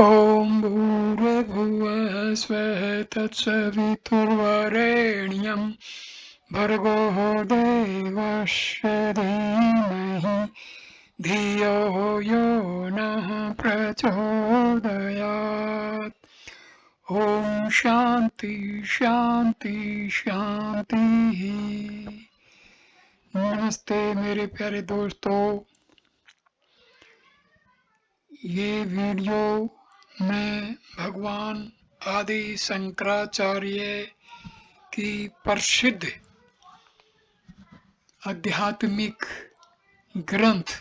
ॐ भूर्भुवः स्वः तत्सवितुर्वरेण्यं भर्गो देवस्य धीमहि धियो यो नः प्रचोदयात्। ॐ शान्ति शान्ति शान्तिः। नमस्ते मेरे प्यारे दोस्तों, ये वीडियो में भगवान आदि शंकराचार्य की प्रसिद्ध आध्यात्मिक ग्रंथ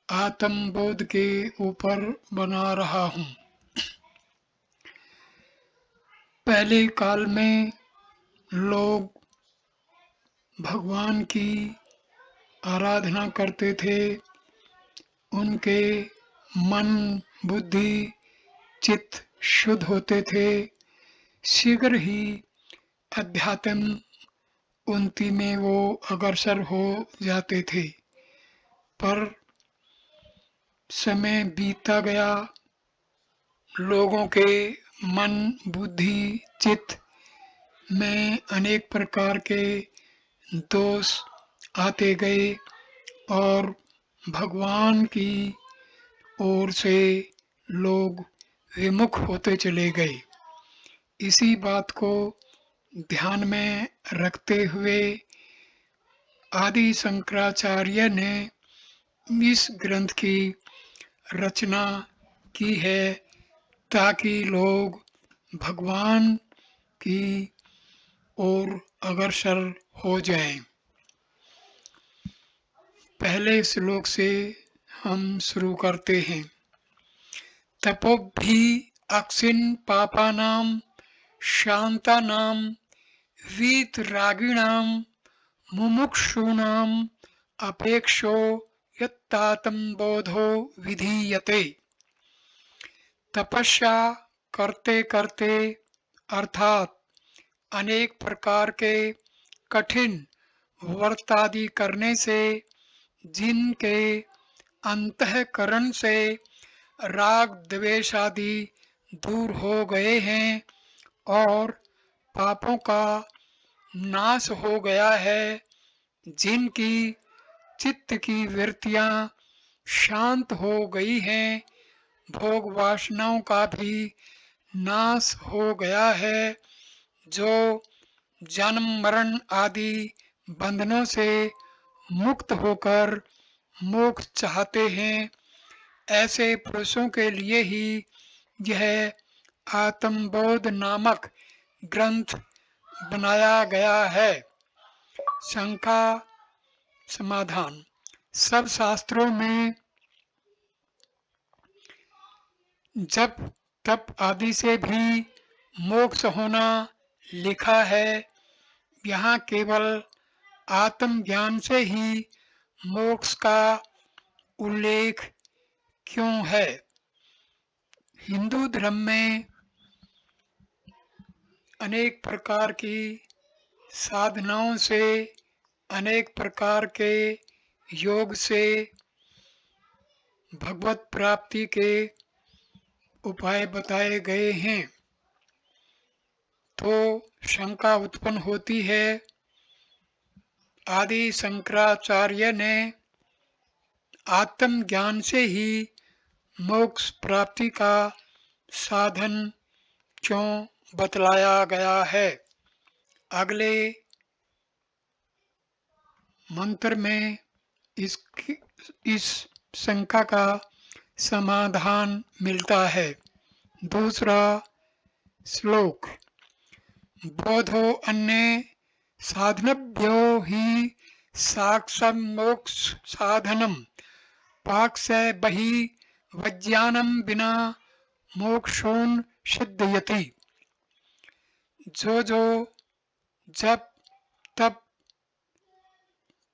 आत्मबोध के ऊपर बना रहा हूँ। पहले काल में लोग भगवान की आराधना करते थे, उनके मन बुद्धि चित्त शुद्ध होते थे, शीघ्र ही अध्यात्म उन्नति में वो अग्रसर हो जाते थे। पर समय बीतता गया, लोगों के मन बुद्धि चित्त में अनेक प्रकार के दोष आते गए और भगवान की ओर से लोग विमुख होते चले गए। इसी बात को ध्यान में रखते हुए आदि शंकराचार्य ने इस ग्रंथ की रचना की है ताकि लोग भगवान की ओर अग्रसर हो जाएं। पहले श्लोक से हम शुरू करते हैं। तपोभि अक्षिन पापानां शांतानां वीतरागिणां मुमुक्षूणां अपेक्षो यत्तात्मबोधो विधीयते। तपस्या करते करते अर्थात अनेक प्रकार के कठिन व्रत आदि करने से जिनके अंतःकरण से राग द्वेष आदि दूर हो गए हैं और पापों का नाश हो गया है, जिनकी चित्त की वृत्तियां शांत हो गई हैं, भोग वासनाओं का भी नाश हो गया है, जो जन्म मरण आदि बंधनों से मुक्त होकर मोक्ष चाहते हैं, ऐसे पुरुषों के लिए ही यह आत्मबोध नामक ग्रंथ बनाया गया है। शंका समाधान। सब शास्त्रों में जप तप आदि से भी मोक्ष होना लिखा है, यहाँ केवल आत्मज्ञान से ही मोक्ष का उल्लेख क्यों है? हिंदू धर्म में अनेक प्रकार की साधनाओं से, अनेक प्रकार के योग से भगवत प्राप्ति के उपाय बताए गए हैं। तो शंका उत्पन्न होती है, आदि शंकराचार्य ने आत्मज्ञान से ही मोक्ष प्राप्ति का साधन क्यों बतलाया गया है? अगले मंत्र में इस शंका का समाधान मिलता है। दूसरा श्लोक। बोधो अन्य साधनभ्यो ही साक्षान्मोक्ष साधनम पाक्ष बहि वज्ञानम बिना मोक्षोन सिद्धयति। जो जप तप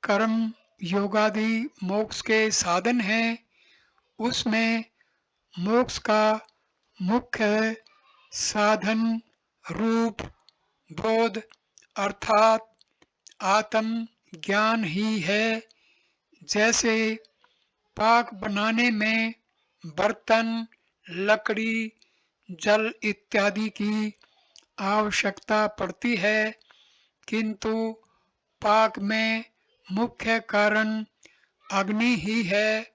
कर्म योगादि मोक्ष के साधन हैं, उसमें मोक्ष का मुख्य साधन रूप बोध अर्थात आत्म ज्ञान ही है। जैसे पाक बनाने में बर्तन लकड़ी, जल इत्यादि की आवश्यकता पड़ती है, किंतु पाक में मुख्य कारण अग्नि ही है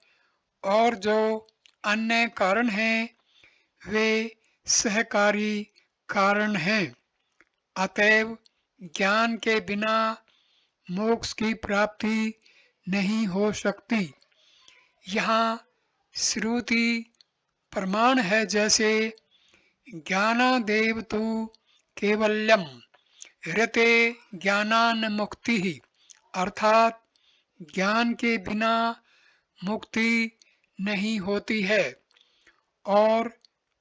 और जो अन्य कारण हैं वे सहकारी कारण हैं। अतएव ज्ञान के बिना मोक्ष की प्राप्ति नहीं हो सकती। यहाँ श्रुति प्रमाण है, जैसे ज्ञानादेव तु केवल्यम ऋते ज्ञानान मुक्ति ही, अर्थात ज्ञान के बिना मुक्ति नहीं होती है और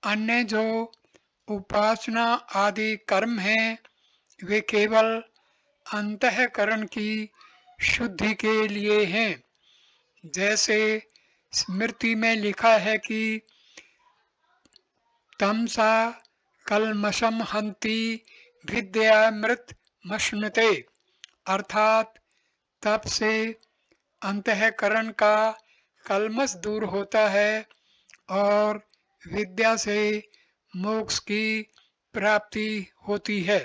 अन्य जो उपासना आदि कर्म हैं वे केवल अंतःकरण की शुद्धि के लिए हैं। जैसे स्मृति में लिखा है कि तमसा कलमशम हंति विद्यामृत मश्नुते, अर्थात तप से अंतःकरण का कलमश दूर होता है और विद्या से मोक्ष की प्राप्ति होती है।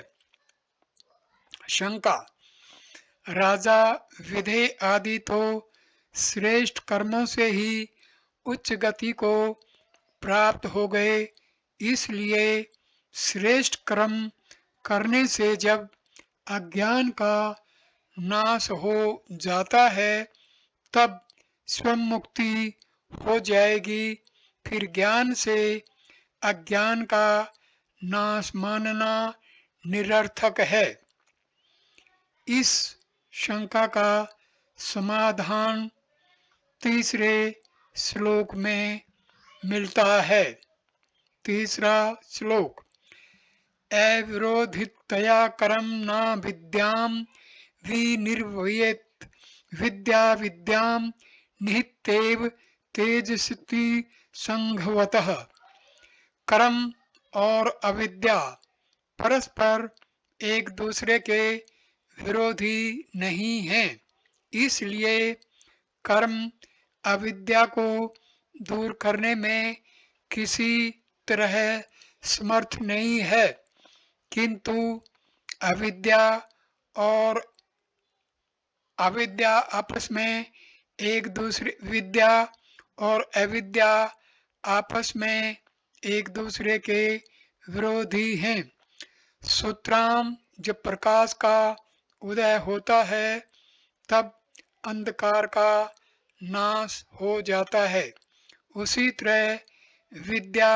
शंका: राजा विधे आदि तो श्रेष्ठ कर्मों से ही उच्च गति को प्राप्त हो गए, इसलिए श्रेष्ठ कर्म करने से जब अज्ञान का नाश हो जाता है तब स्वयं मुक्ति हो जाएगी। फिर ज्ञान से अज्ञान का नाश मानना निरर्थक है। इस शंका का समाधान तीसरे श्लोक में मिलता है। तीसरा श्लोक: अविरोधितया करम न विद्याम विनिर्वयेत् विद्या विद्याम निहितेव तेजस्ति संघवतः। कर्म और अविद्या परस्पर एक दूसरे के विरोधी नहीं हैं, इसलिए कर्म अविद्या को दूर करने में किसी तरह समर्थ नहीं है, किंतु अविद्या और अविद्या आपस में एक दूसरे विद्या और अविद्या आपस में एक दूसरे के विरोधी हैं। सूत्राम जब प्रकाश का उदय होता है तब अंधकार का नाश हो जाता है, उसी तरह विद्या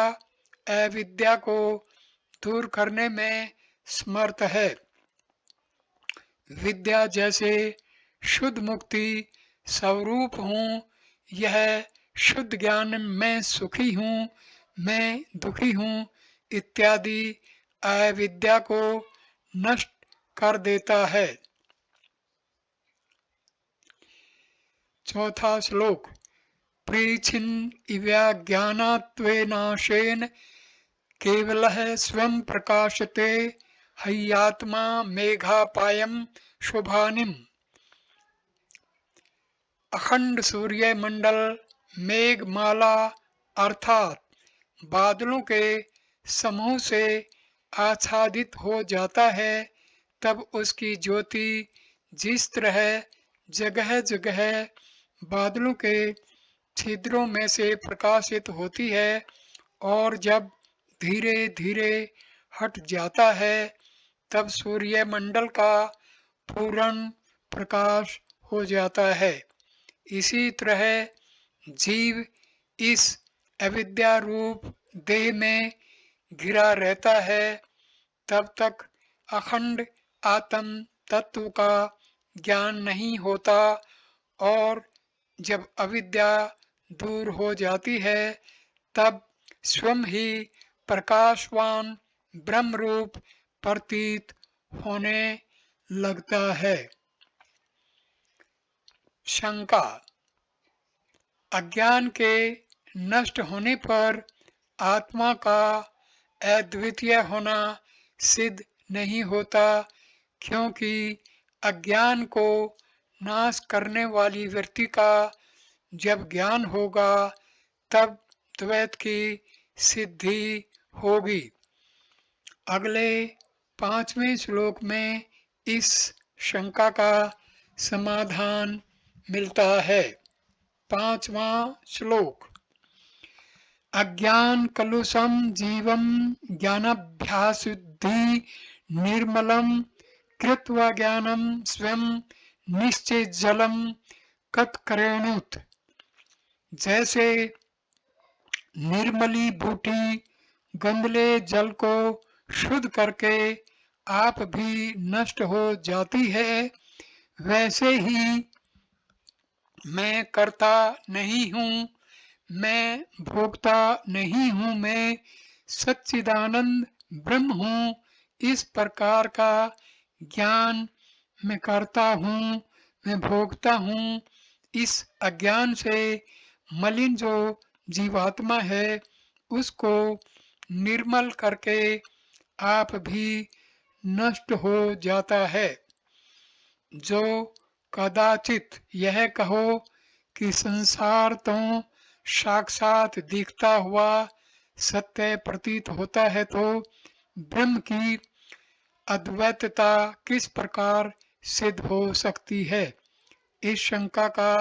अविद्या को दूर करने में समर्थ है। विद्या जैसे शुद्ध मुक्ति स्वरूप हूँ, यह शुद्ध ज्ञान मैं सुखी हूँ, मैं दुखी हूँ इत्यादि अविद्या को नष्ट कर देता है। चौथा श्लोक: प्रीछिन् इव्याज्ञानात्वेनाशेन केवलः स्वयं प्रकाशते हय्यात्मा मेघापायम शुभानिम। अखंड सूर्य मंडल मेघमाला अर्थात बादलों के समूह से आच्छादित हो जाता है, तब उसकी ज्योति जिस तरह जगह जगह बादलों के छिद्रों में से प्रकाशित होती है और जब धीरे धीरे हट जाता है तब सूर्य मंडल का पूर्ण प्रकाश हो जाता है, इसी तरह जीव इस अविद्या रूप देह में घिरा रहता है तब तक अखंड आत्म तत्व का ज्ञान नहीं होता और जब अविद्या दूर हो जाती है तब स्वयं ही प्रकाशवान ब्रह्म रूप प्रतीत होने लगता है। शंका: अज्ञान के नष्ट होने पर आत्मा का अद्वितीय होना सिद्ध नहीं होता, क्योंकि अज्ञान को नाश करने वाली वृत्ति का जब ज्ञान होगा तब द्वैत की सिद्धि होगी। अगले 5वें श्लोक में इस शंका का समाधान मिलता है। 5वां श्लोक। अज्ञान कलुषम जीवम ज्ञानाभ्यासुद्धि निर्मलम कृत्वा ज्ञानम स्वयं निश्चय जलम कत्करेणुत। जैसे निर्मली बूटी गंदले जल को शुद्ध करके आप भी नष्ट हो जाती है, वैसे ही मैं कर्ता नहीं हूँ, मैं भोक्ता नहीं हूँ, मैं सच्चिदानंद ब्रह्म हूँ। इस प्रकार का ज्ञान मैं करता हूँ, मैं भोगता हूँ, इस अज्ञान से मलिन जो जीवात्मा है उसको निर्मल करके आप भी नष्ट हो जाता है। जो कदाचित यह कहो कि संसार तो साक्षात दिखता हुआ सत्य प्रतीत होता है, तो ब्रह्म की अद्वैतता किस प्रकार सिद्ध हो सकती है? इस शंका का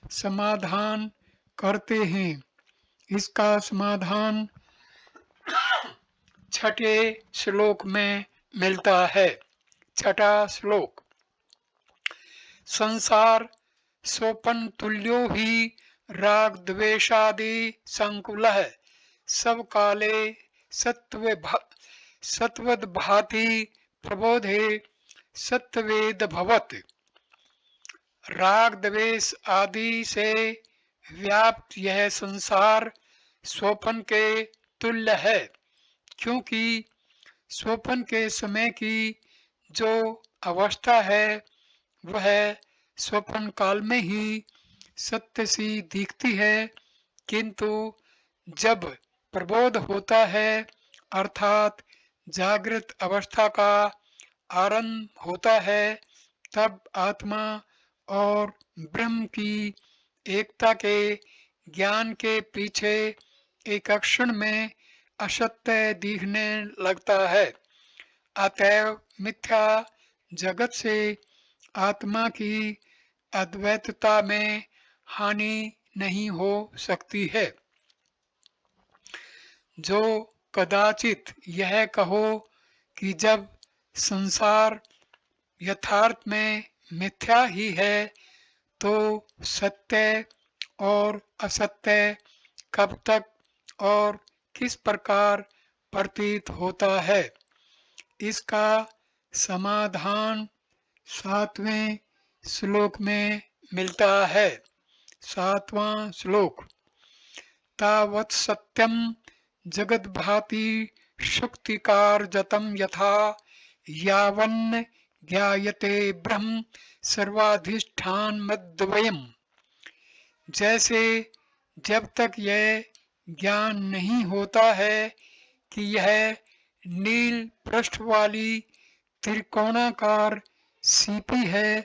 समाधान करते हैं। इसका समाधान 6ठे श्लोक में मिलता है। 6ठा श्लोक। संसार सोपन तुल्यो ही राग द्वेषादि संकुलः सब काले सत्वद भाति प्रबोधे सत्वेद भवत। राग द्वेष आदि से व्याप्त यह संसार स्वप्न के तुल्य है, क्योंकि स्वप्न के समय की जो अवस्था है वह स्वप्न काल में ही सत्य सी दिखती है, किंतु जब प्रबोध होता है अर्थात जागृत अवस्था का आरंभ होता है, तब आत्मा और ब्रह्म की एकता के ज्ञान के पीछे एक क्षण में असत्य दिखने लगता है। अतएव मिथ्या जगत से आत्मा की अद्वैतता में हानि नहीं हो सकती है। जो कदाचित यह कहो कि जब संसार यथार्थ में मिथ्या ही है, तो सत्य और असत्य कब तक और किस प्रकार प्रतीत होता है? इसका समाधान 7वें श्लोक में मिलता है। 7वां श्लोक। तावत् सत्यम जगद भाति शुक्तिकारजतम यथा यावन्न ज्ञायते ब्रह्म सर्वाधिष्ठान मद्वयम्। जैसे जब तक यह ज्ञान नहीं होता है कि यह नील पृष्ठ वाली त्रिकोणाकार सीपी है,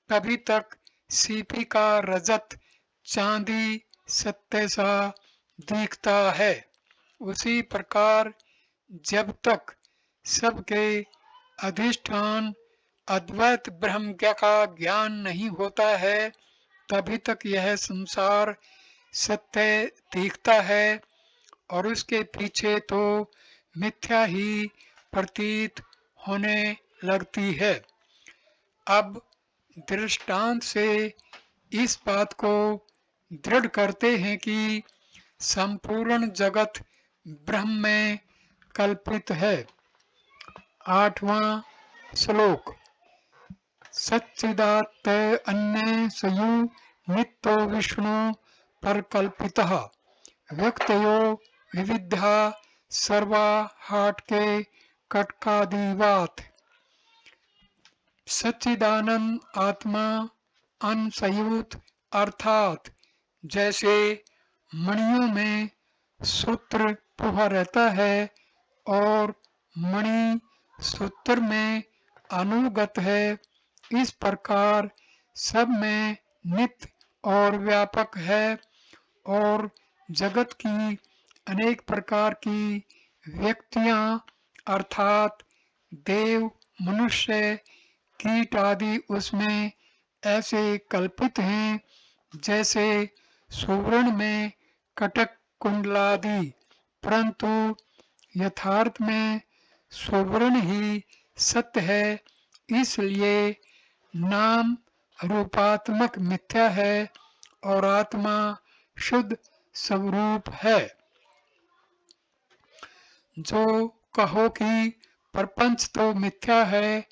तभी तक सीपी का रजत चांदी सत्य सा दिखता है। उसी प्रकार जब तक सबके अधिष्ठान अद्वैत ब्रह्म का ज्ञान नहीं होता है, तभी तक यह संसार सत्य दिखता है और उसके पीछे तो मिथ्या ही प्रतीत होने लगती है। अब दृष्टांत से इस बात को दृढ़ करते हैं कि संपूर्ण जगत ब्रह्म में कल्पित है। 8वां श्लोक। सच्चिदात्त अन्य सयु नित्यो विष्णु परकल्पितः व्यक्तयो विविधा सर्वा हाट के कटकादिवात। सच्चिदानंद आत्मा अनसयुत अर्थात जैसे मणियों में सूत्र पुहा रहता है और मणि सूत्र में अनुगत है, इस प्रकार सब में नित्य और व्यापक है और जगत की अनेक प्रकार की व्यक्तियां अर्थात देव, मनुष्य, कीट आदि उसमें ऐसे कल्पित हैं जैसे सुवर्ण में कटक कुंडलादि, परंतु यथार्थ में सुवर्ण ही सत्य है। इसलिए नाम रूपात्मक मिथ्या है और आत्मा शुद्ध स्वरूप है। जो कहो कि प्रपंच तो मिथ्या है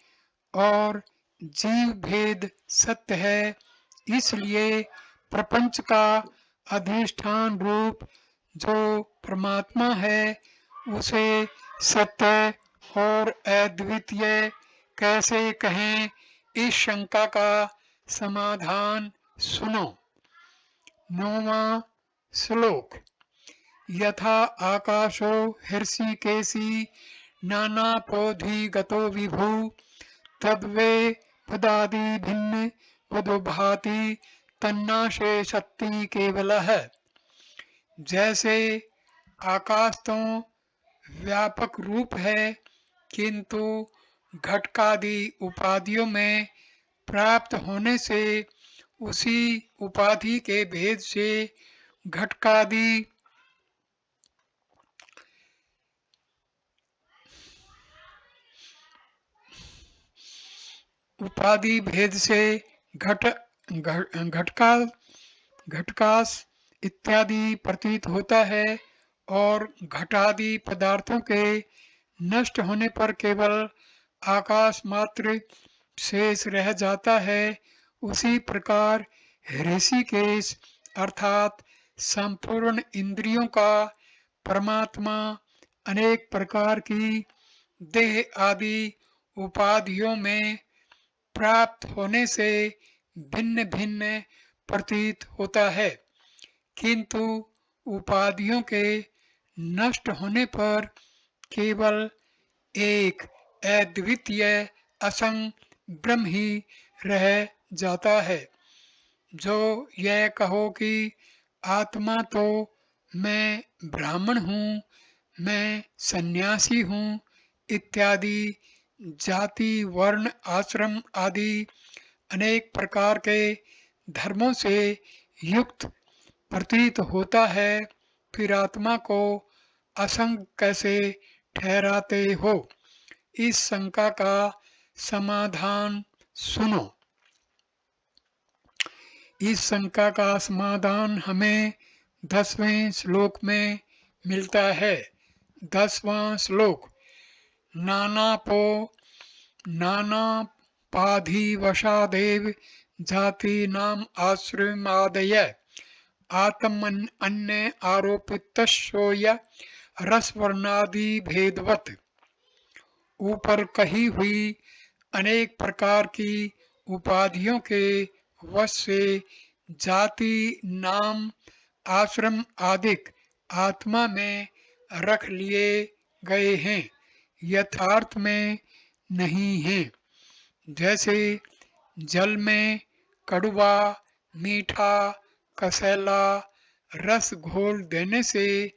और जीव भेद सत्य है, इसलिए प्रपंच का अधिष्ठान रूप जो परमात्मा है उसे सत्य और अद्वितीय कैसे कहें, इस शंका का समाधान सुनो। 9वां श्लोक। यथा आकाशो हृषिकेशी नानापोधिगतो विभु तद्वे पदादि भिन्न पदोभाति तन्नाशे शक्ति केवलः। जैसे आकाश तो व्यापक रूप है किंतु घटकादि उपाधियों में प्राप्त होने से उसी उपाधि के भेद से घटकादि उपाधि भेद से घटकास इत्यादि प्रतीत होता है और घटादि पदार्थों के नष्ट होने पर केवल आकाश मात्र शेष रह जाता है। उसी प्रकार ऋषिकेश अर्थात संपूर्ण इंद्रियों का परमात्मा अनेक प्रकार की देह आदि उपाधियों में प्राप्त होने से भिन्न भिन्न प्रतीत होता है, किंतु उपाधियों के नष्ट होने पर केवल एक अद्वितीय असंग ब्रह्म ही रह जाता है। जो यह कहो कि आत्मा तो मैं ब्राह्मण हूँ, मैं सन्यासी हूँ इत्यादि जाति वर्ण आश्रम आदि अनेक प्रकार के धर्मों से युक्त प्रतीत होता है, फिर आत्मा को असंग कैसे ठहराते हो, इस शंका का समाधान सुनो। इस शंका का समाधान हमें 10वें श्लोक में मिलता है। 10वां श्लोक। नानापाधिवशादेव जाति नाम आश्रमादय आत्मन्य आरोपितस्योय रसवर्णादि भेदवत। ऊपर कही हुई अनेक प्रकार की उपाधियों के वश से जाति नाम आश्रम आदिक आत्मा में रख लिए गए हैं, यथार्थ में नहीं है। जैसे जल में कड़वा मीठा कसैला रस घोल देने से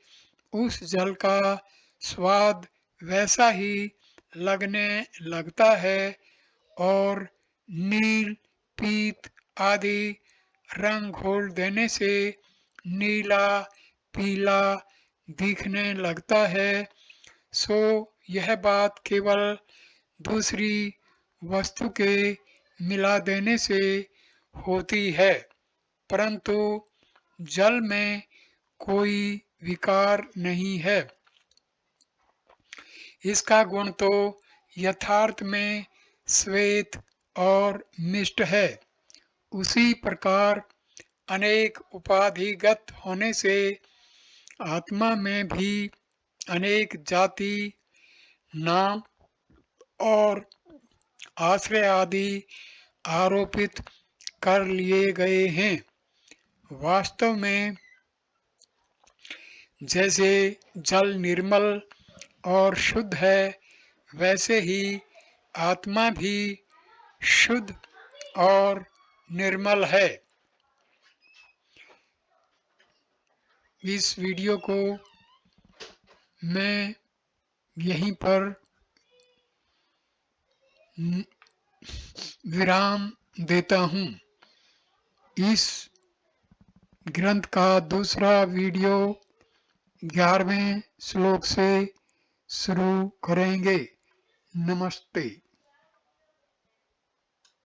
उस जल का स्वाद वैसा ही लगने लगता है और नील पीत आदि रंग घोल देने से नीला पीला दिखने लगता है। सो यह बात केवल दूसरी वस्तु के मिला देने से होती है, परंतु जल में कोई विकार नहीं है। इसका गुण तो यथार्थ में श्वेत और मिष्ट है। उसी प्रकार अनेक उपाधिगत होने से आत्मा में भी अनेक जाति नाम और आश्रय आदि आरोपित कर लिए गए हैं। वास्तव में जैसे जल निर्मल और शुद्ध है, वैसे ही आत्मा भी शुद्ध और निर्मल है। इस वीडियो को मैं यहीं पर विराम देता हूँ। इस ग्रंथ का दूसरा वीडियो 11वें श्लोक से शुरू करेंगे। नमस्ते।